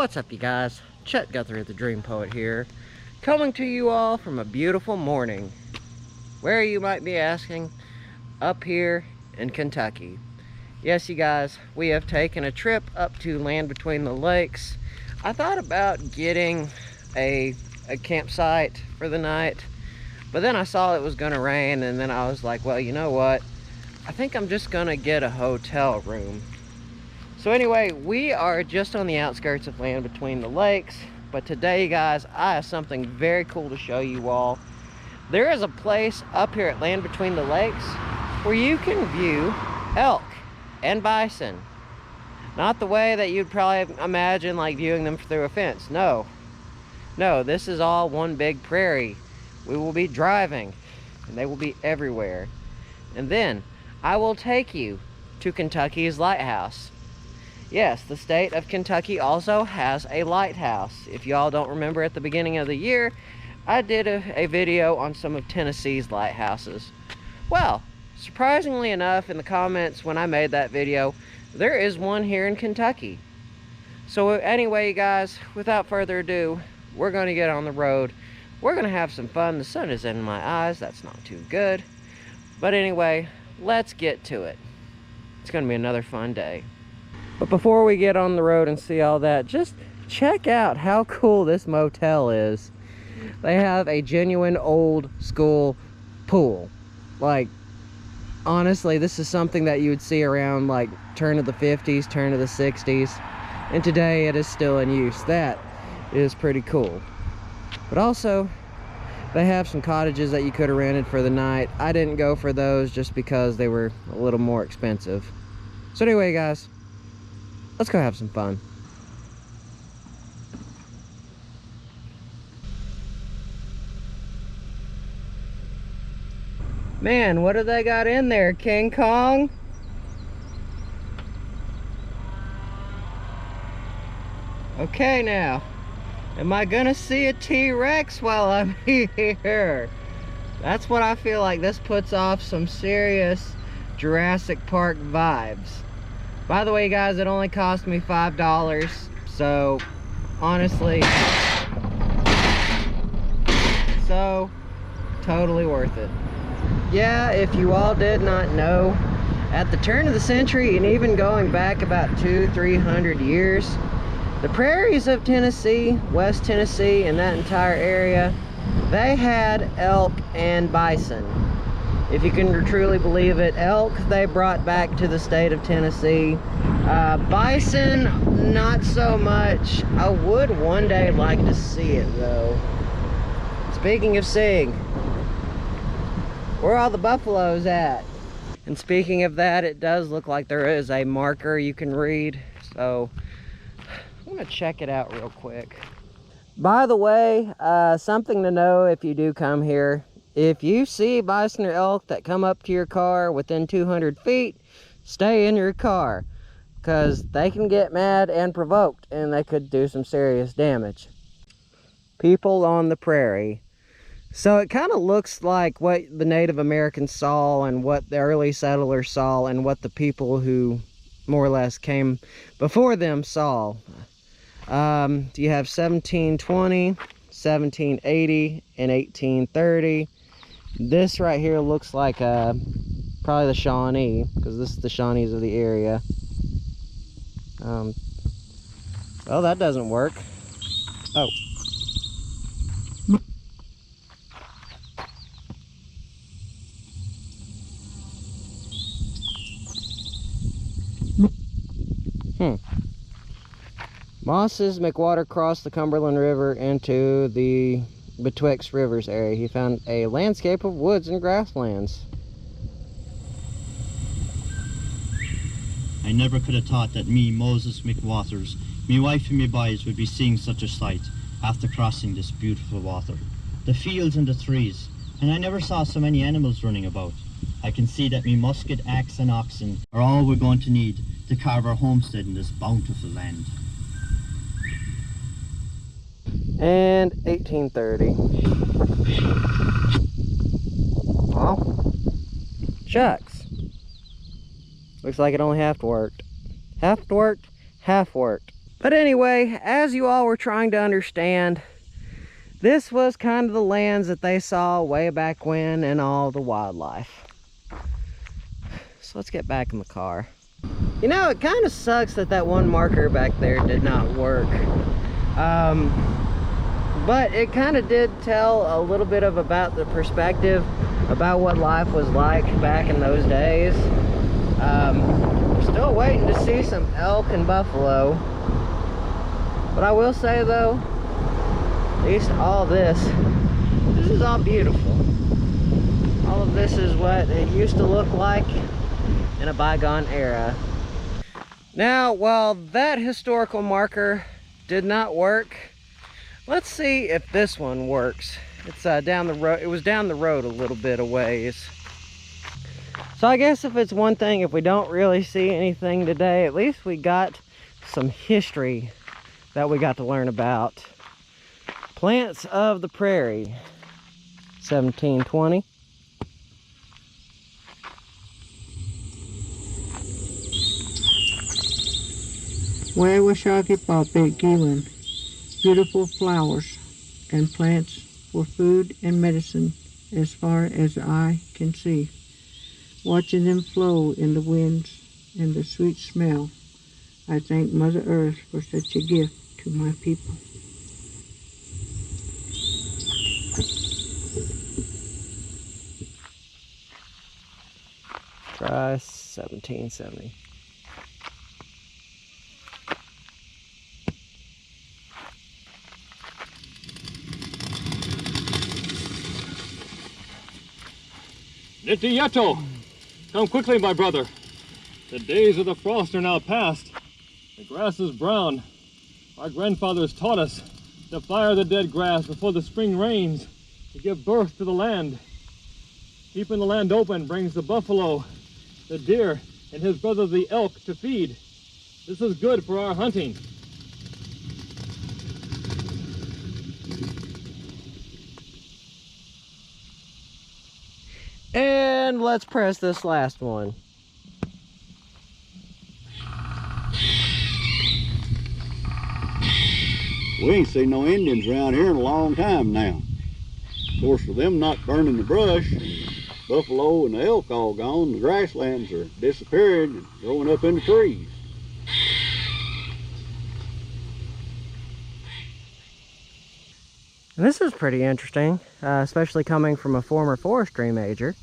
What's up, you guys? Chet-Guthrie, the Dream Poet here, coming to you all from a beautiful morning. Where, you might be asking? Up here in Kentucky. Yes, you guys, we have taken a trip up to Land Between the Lakes. I thought about getting a campsite for the night, but then I saw it was going to rain, and then I was like, well, you know what? I think I'm just going to get a hotel room. So anyway, we are just on the outskirts of Land Between the Lakes, but today, guys, I have something very cool to show you all. There is a place up here at Land Between the Lakes where you can view elk and bison. Not the way that you'd probably imagine, like viewing them through a fence. No, this is all one big prairie. We will be driving, and they will be everywhere. And then I will take you to Kentucky's Lighthouse. Yes, the state of Kentucky also has a lighthouse. If y'all don't remember, at the beginning of the year, I did a video on some of Tennessee's lighthouses. Well, surprisingly enough, in the comments when I made that video, there is one here in Kentucky. So anyway, guys, without further ado, we're going to get on the road. We're going to have some fun. The sun is in my eyes. That's not too good. But anyway, let's get to it. It's going to be another fun day. But before we get on the road and see all that, just check out how cool this motel is. They have a genuine old school pool. Like, honestly, this is something that you would see around like turn of the 50s, turn of the 60s. And today it is still in use. That is pretty cool. But also, they have some cottages that you could have rented for the night. I didn't go for those just because they were a little more expensive. So anyway, guys, let's go have some fun. Man, what do they got in there? King Kong? Okay, now, am I gonna see a T-Rex while I'm here? That's what I feel like. This puts off some serious Jurassic Park vibes. By the way, guys, it only cost me $5, so honestly, so totally worth it. Yeah, if you all did not know, at the turn of the century, and even going back about 200-300 years, the prairies of Tennessee, West Tennessee, and that entire area, they had elk and bison. If you can truly believe it, elk they brought back to the state of Tennessee. Bison, not so much. I would one day like to see it, though. Speaking of seeing, where are all the buffaloes at? And speaking of that, it does look like there is a marker you can read. So I'm gonna check it out real quick. By the way, something to know if you do come here. If you see bison or elk that come up to your car within 200 feet, stay in your car, because they can get mad and provoked, and they could do some serious damage. People on the prairie. So it kind of looks like what the Native Americans saw and what the early settlers saw and what the people who more or less came before them saw. You have 1720, 1780, and 1830. This right here looks like probably the Shawnee, because this is the Shawnees of the area. Well, that doesn't work. Oh. Moss's McWater crossed the Cumberland River into the Betwixt Rivers area. He found a landscape of woods and grasslands. I never could have thought that me, Moses McWaters, me wife and me boys would be seeing such a sight after crossing this beautiful water. The fields and the trees, and I never saw so many animals running about. I can see that me musket, axe and oxen are all we're going to need to carve our homestead in this bountiful land. And 1830. Well, shucks. Looks like it only half worked. Half worked, half worked. But anyway, as you all were trying to understand, this was kind of the lands that they saw way back when and all the wildlife. So let's get back in the car. You know, it kind of sucks that that one marker back there did not work. But it kind of did tell a little bit of about the perspective about what life was like back in those days. We're still waiting to see some elk and buffalo. But I will say though, at least all this is all beautiful. All of this is what it used to look like in a bygone era. Now, while that historical marker did not work, let's see if this one works. It's down the road. It was down the road a little bit a ways. So I guess if it's one thing, if we don't really see anything today, at least we got some history that we got to learn about. Plants of the Prairie, 1720. Wewashaki Gillen. Beautiful flowers and plants for food and medicine as far as the eye can see. Watching them flow in the winds and the sweet smell, I thank Mother Earth for such a gift to my people. Try 1770. Nitieto! Come quickly, my brother. The days of the frost are now past. The grass is brown. Our grandfathers taught us to fire the dead grass before the spring rains to give birth to the land. Keeping the land open brings the buffalo, the deer, and his brother the elk to feed. This is good for our hunting. And let's press this last one. We ain't seen no Indians around here in a long time now. Of course, with them not burning the brush, and the buffalo and the elk all gone, the grasslands are disappearing and growing up in the trees. And this is pretty interesting, especially coming from a former forestry major.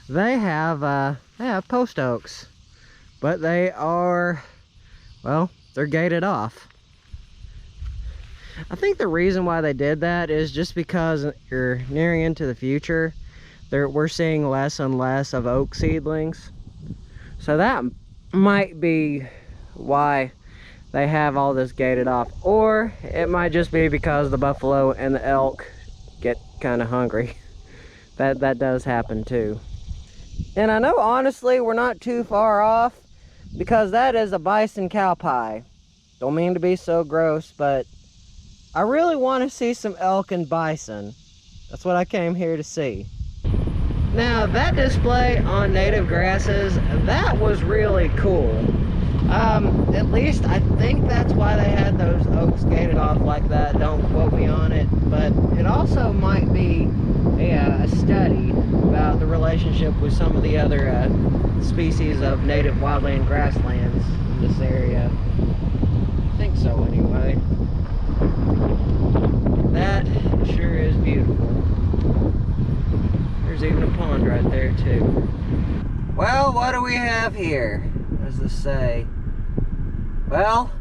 They have post oaks, but they are, well, they're gated off. I think the reason why they did that is just because you're nearing into the future. We're seeing less and less of oak seedlings. So that might be why they have all this gated off. Or it might just be because the buffalo and the elk get kind of hungry. That does happen too. And I know honestly we're not too far off, because that is a bison cow pie. Don't mean to be so gross, but I really want to see some elk and bison. That's what I came here to see. Now that display on native grasses, that was really cool. At least I think that's why they had those oaks gated off like that. Don't quote me on it, but it also might be a study about the relationship with some of the other species of native wildland grasslands in this area. I think so anyway. That sure is beautiful. There's even a pond right there too. Well, what do we have here? What does this say? Well,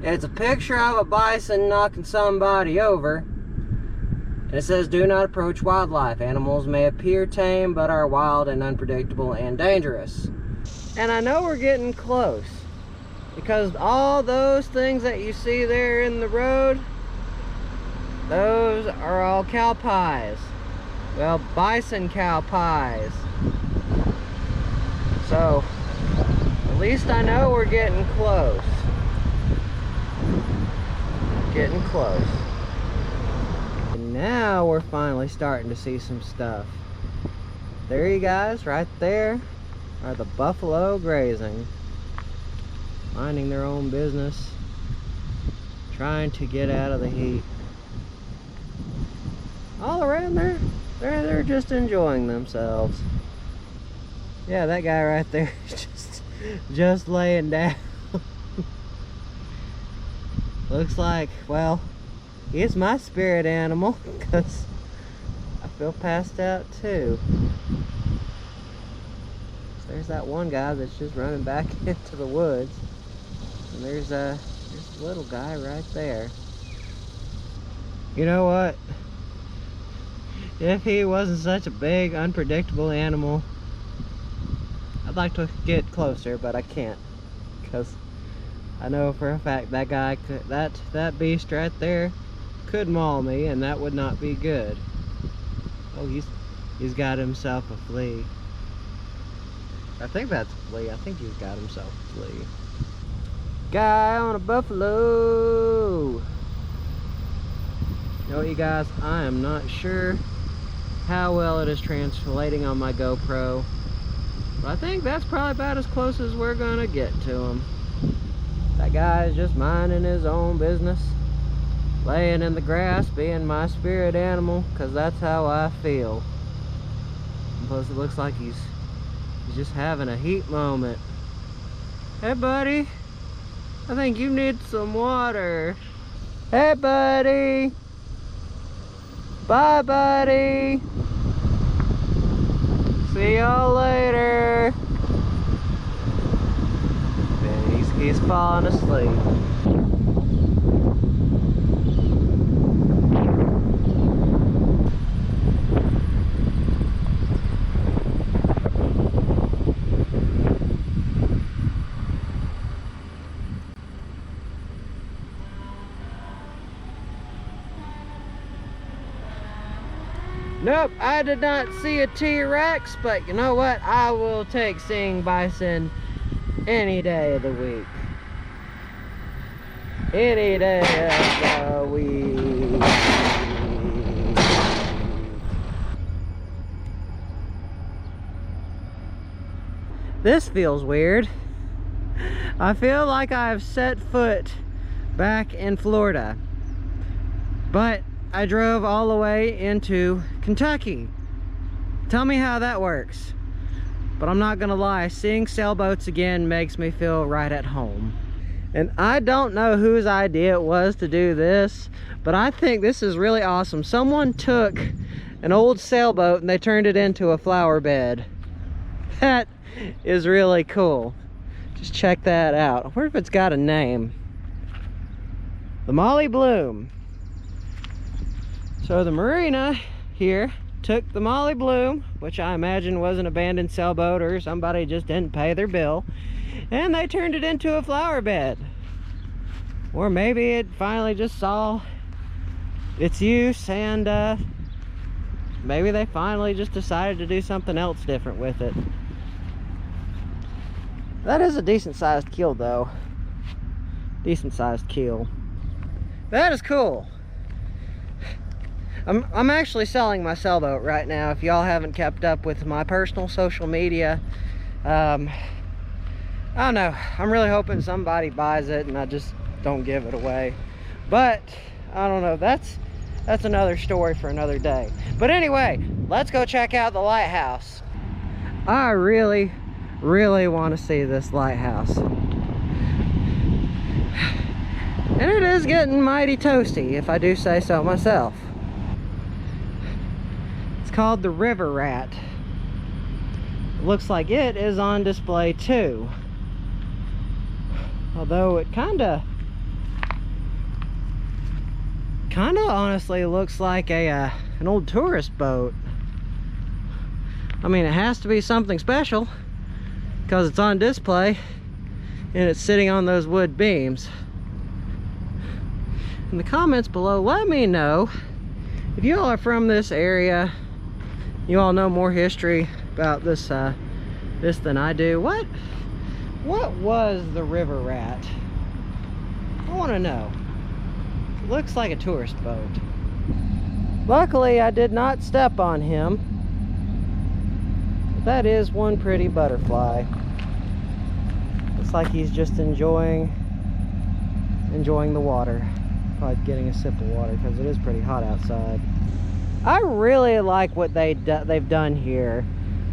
it's a picture of a bison knocking somebody over. And it says, do not approach wildlife. Animals may appear tame, but are wild and unpredictable and dangerous. And I know we're getting close, because all those things that you see there in the road, those are all cow pies. Well, bison cow pies. So, at least I know we're getting close. Getting close. And now we're finally starting to see some stuff. There you guys, right there, are the buffalo grazing. Minding their own business. trying to get out of the heat. All around there, they're just enjoying themselves. Yeah, that guy right there is just laying down. Looks like, well, he's my spirit animal, because I feel passed out too. So there's that one guy that's just running back into the woods. And there's a little guy right there. You know what? If he wasn't such a big, unpredictable animal, I'd like to get closer, but I can't, because I know for a fact that guy could, that beast right there could maul me, and that would not be good. Oh, he's got himself a flea. I think that's a flea. I think he's got himself a flea. Guy on a buffalo. You know what, you guys? I am not sure how well it is translating on my GoPro, but I think that's probably about as close as we're gonna get to him. That guy is just minding his own business, laying in the grass, being my spirit animal, because that's how I feel. And plus it looks like he's just having a heat moment. Hey buddy, I think you need some water. Hey buddy. Bye buddy. See y'all later. And he's falling asleep. Nope, I did not see a T-Rex, but you know what? I will take seeing bison any day of the week. Any day of the week. This feels weird. I feel like I've set foot back in Florida, but I drove all the way into Kentucky. Tell me how that works. But I'm not gonna lie, seeing sailboats again makes me feel right at home. And I don't know whose idea it was to do this, but I think this is really awesome. Someone took an old sailboat and they turned it into a flower bed. That is really cool. Just check that out. I wonder if it's got a name. The Molly Bloom. So the marina here took the Molly Bloom, which I imagine was an abandoned sailboat or somebody just didn't pay their bill, and they turned it into a flower bed. Or maybe it finally just saw its use, and maybe they finally just decided to do something else different with it. That is a decent sized keel though. Decent sized keel. That is cool. I'm actually selling my sailboat right now. If y'all haven't kept up with my personal social media, I don't know. I'm really hoping somebody buys it and I just don't give it away. But I don't know. That's another story for another day. But anyway, let's go check out the lighthouse. I really want to see this lighthouse. And it is getting mighty toasty, if I do say so myself. Called the River Rat. It looks like it is on display too, although it kinda honestly looks like an old tourist boat. I mean, it has to be something special because it's on display and it's sitting on those wood beams. In the comments below, let me know if you all are from this area. You all know more history about this than I do. What was the River Rat? I want to know. It looks like a tourist boat. Luckily, I did not step on him. But that is one pretty butterfly. Looks like he's just enjoying the water. Probably getting a sip of water because it is pretty hot outside. I really like what they've done here.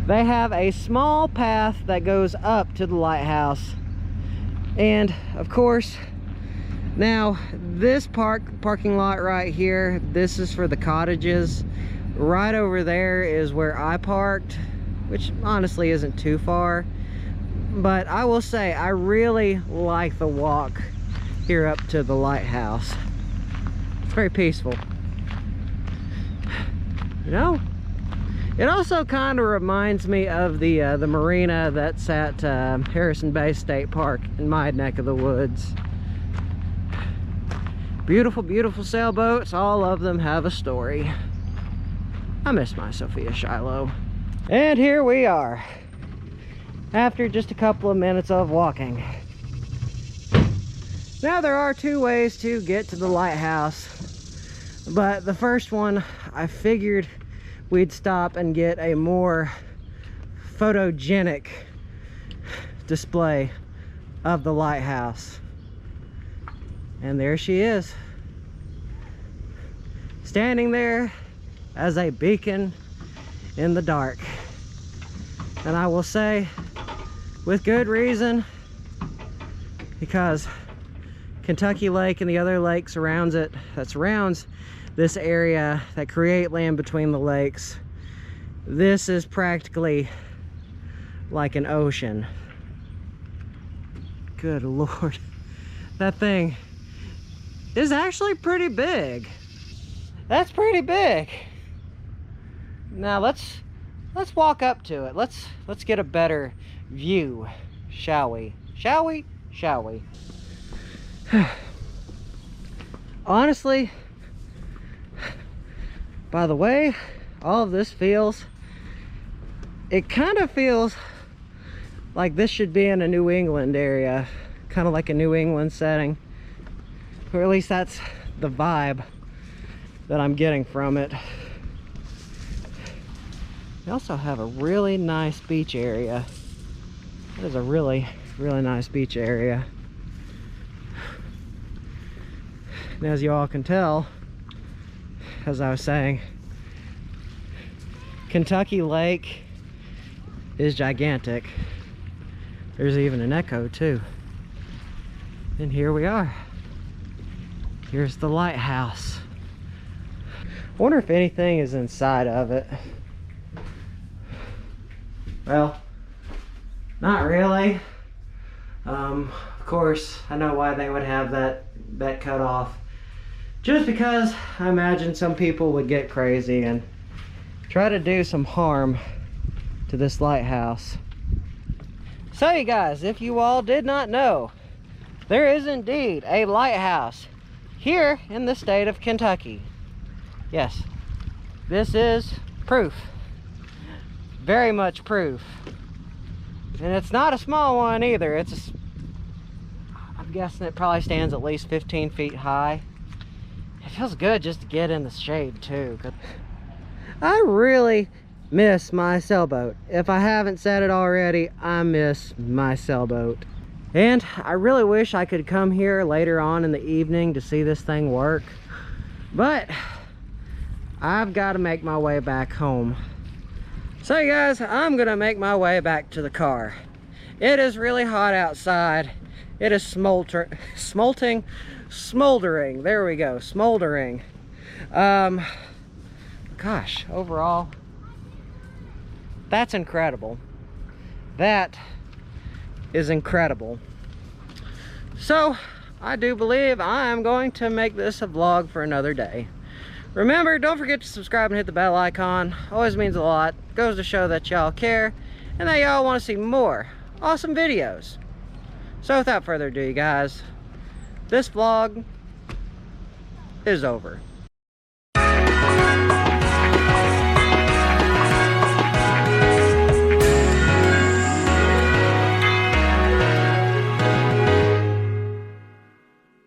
They have a small path that goes up to the lighthouse, and of course, now this parking lot right here, this is for the cottages. Right over there is where I parked, which honestly isn't too far. But I will say, I really like the walk here up to the lighthouse. It's very peaceful. You know, it also kind of reminds me of the marina that's at Harrison Bay State Park in my neck of the woods. Beautiful, beautiful sailboats. All of them have a story. I miss my Sophia Shiloh. And here we are, after just a couple of minutes of walking. Now there are two ways to get to the lighthouse, but the first one, I figured we'd stop and get a more photogenic display of the lighthouse. And there she is, standing there as a beacon in the dark. And I will say, with good reason, because Kentucky Lake and the other lake that surrounds this area that create land between the lakes, this is practically like an ocean. Good Lord, that thing is actually pretty big. That's pretty big. Now let's walk up to it. Let's get a better view, shall we? Shall we? Shall we? Honestly, by the way all of this feels, it kind of feels like this should be in a New England area, kind of like a New England setting, or at least that's the vibe that I'm getting from it. We also have a really nice beach area. That is a really, really nice beach area. And as you all can tell, as I was saying, Kentucky Lake is gigantic. There's even an echo too. And here we are. Here's the lighthouse. I wonder if anything is inside of it. Well, not really. Of course, I know why they would have that cut off. Just because I imagine some people would get crazy and try to do some harm to this lighthouse. So you guys, if you all did not know, there is indeed a lighthouse here in the state of Kentucky. Yes, this is proof. Very much proof. And it's not a small one either. I'm guessing it probably stands at least 15 feet high. It feels good just to get in the shade too. I really miss my sailboat. If I haven't said it already, I miss my sailboat. And I really wish I could come here later on in the evening to see this thing work. But I've got to make my way back home. So you guys, I'm gonna make my way back to the car. It is really hot outside. It is smoldering. There we go, smoldering. Gosh, overall, that's incredible. That is incredible. So I do believe I am going to make this a vlog for another day. Remember, don't forget to subscribe and hit the bell icon. Always means a lot. Goes to show that y'all care and that y'all want to see more awesome videos. So without further ado, you guys, this vlog is over.